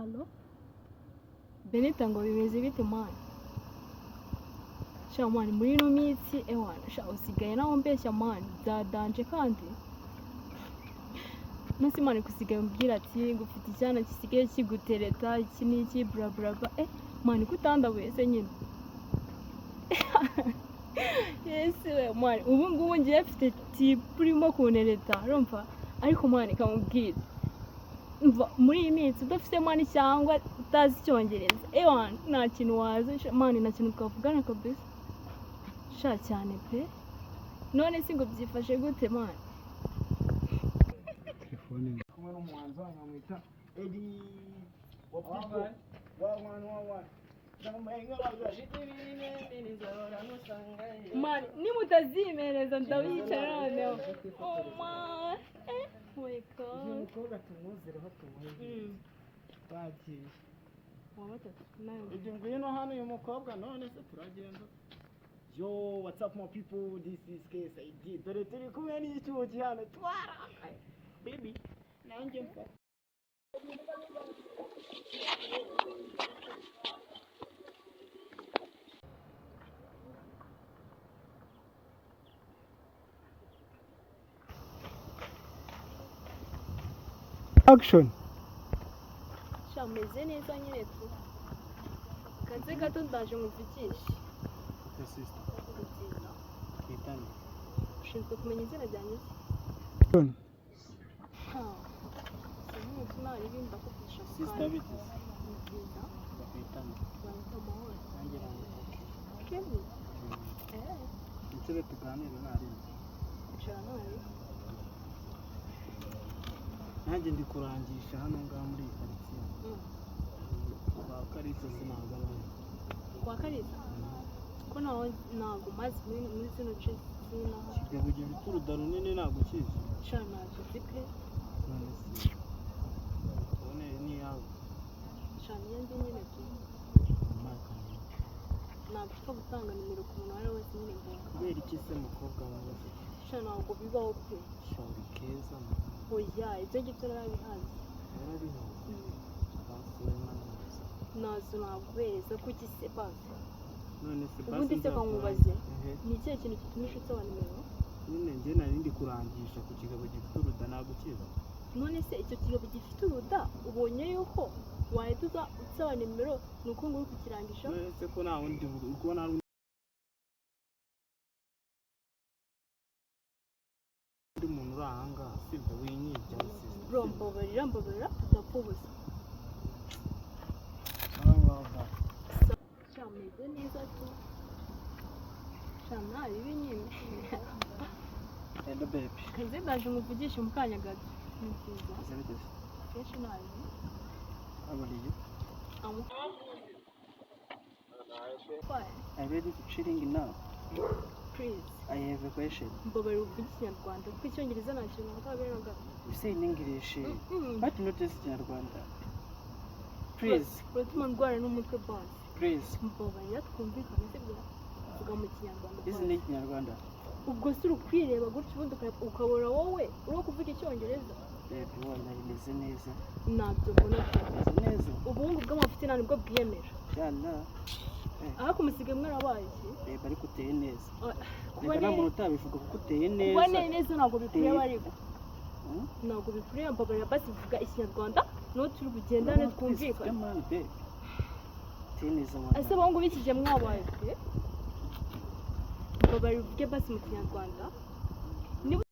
Allo Benita ngo bimeze bite mwana? Sha mwana muri ino minsi ewana sha usigaye naho mbeshya mwana byadanje kandi nasi mwana kusigaye umbwira ati ngufite icyana gisigaye kigutereta iki n'iki bla bla bla mwana kutandabuye se nyine Yes we mwana ubu ngubu ngiye mfite type urimo kuntereta urumva ariko mwana kamubwira mva muri iyi minsi udafite mwana cyangwa utazi icyongereza ewana nta kintu wazi mwana nta kintu twavugana kabisa sha cyane pe none si ngo byifashe gute mwana telefone kumwe n'umuhanzi wanyamwita Eddie wa mwana nimutazimereza ndabicara noneho oh man my god uyu mukobwa tumuzireho tumuhe bagiye wa batatu nayo ibyo ngwino hano uyu mukobwa none se turagenda yo what's up my people, this is KSID dore turi kumwe n'icyuki hano twara baby nanjye mfa action shameze neza nyine tu kanze gato ndaje muvukisha sister itani ushinzwe kumenya izina ryanjye John sinaririmba kupisha sister biti nziza itani bahita amahoro nanjye kemi nsebe tuganire nari icara nawe nanjye ndi kurangisha hano ngaha muri iyi karitsiye kwa Kalisa sinagabanye kwa Kalisa ko naho ntago mazi muri zino nce zinaho kigabo gifite uruda runini ntabwo ukizi sha naje zipe none se ubone ni yawe sha niyanjye nyine tu ntabwo ushobora gutanga nimero ku muntu uwo ari we wese nyine ngo kubera iki se mukobwa mwiza sha ntabwo bibaho pe shori keza oya ibyo ngibyo narabihazi yarabihaze basuye neza nazo naguhereza kuki se basi none se basi ubundi se kankubaze ni ikihe kintu gitumisha usaba nimero nyine njye nari ndi kurangisha ku kigabo gifite uruda ntabwo ukizi none se icyo kigabo gifite uruda ubonye yuko wahita uza usaba nimero ni uko ngo uri kukirangisha none se ko nta wundi ubwo nta undi muntu uri aha ngaha sibyo winyibya bro mbabarira tudapfa ubusa sha meze neza tu sha nabi ibi nyine hello baby kanze ndaje muvugishe mu kanya gato ni byiza is everything kenshi nabi how are you why I'm ready to chilling now please I have a question mbabarira uvuge ikinyarwanda kuko icyongereza nta kintu nakabera na gato you say in English but not just Kinyarwanda please uratuma ndwara n'umutwe basi please mbabarira twumvikane se bya uvuga mu kinyarwanda this is Kinyarwanda ubwo si ukwireba gutyo ubundi ukabona wowe uri kuvuga icyongereza baby wanda imeze neza ntabyo mbona imeze neza ubuhungu bw'amafuti nta nibwo bwiyemera yalla ariko umusigaye mwarabaye iki baby ariko uteye neza kuba reka nta muntu utabivuga kuko uteye neza kuba neza ntabwo bikureba ariko ntabwo bikureba mbabarira basi bivuga ikinyarwanda n'uwo turi bugendane twumvikane uteye neza ese abahungu b'iki gihe mwabaye mbabarira uvuge basi mu kinyarwanda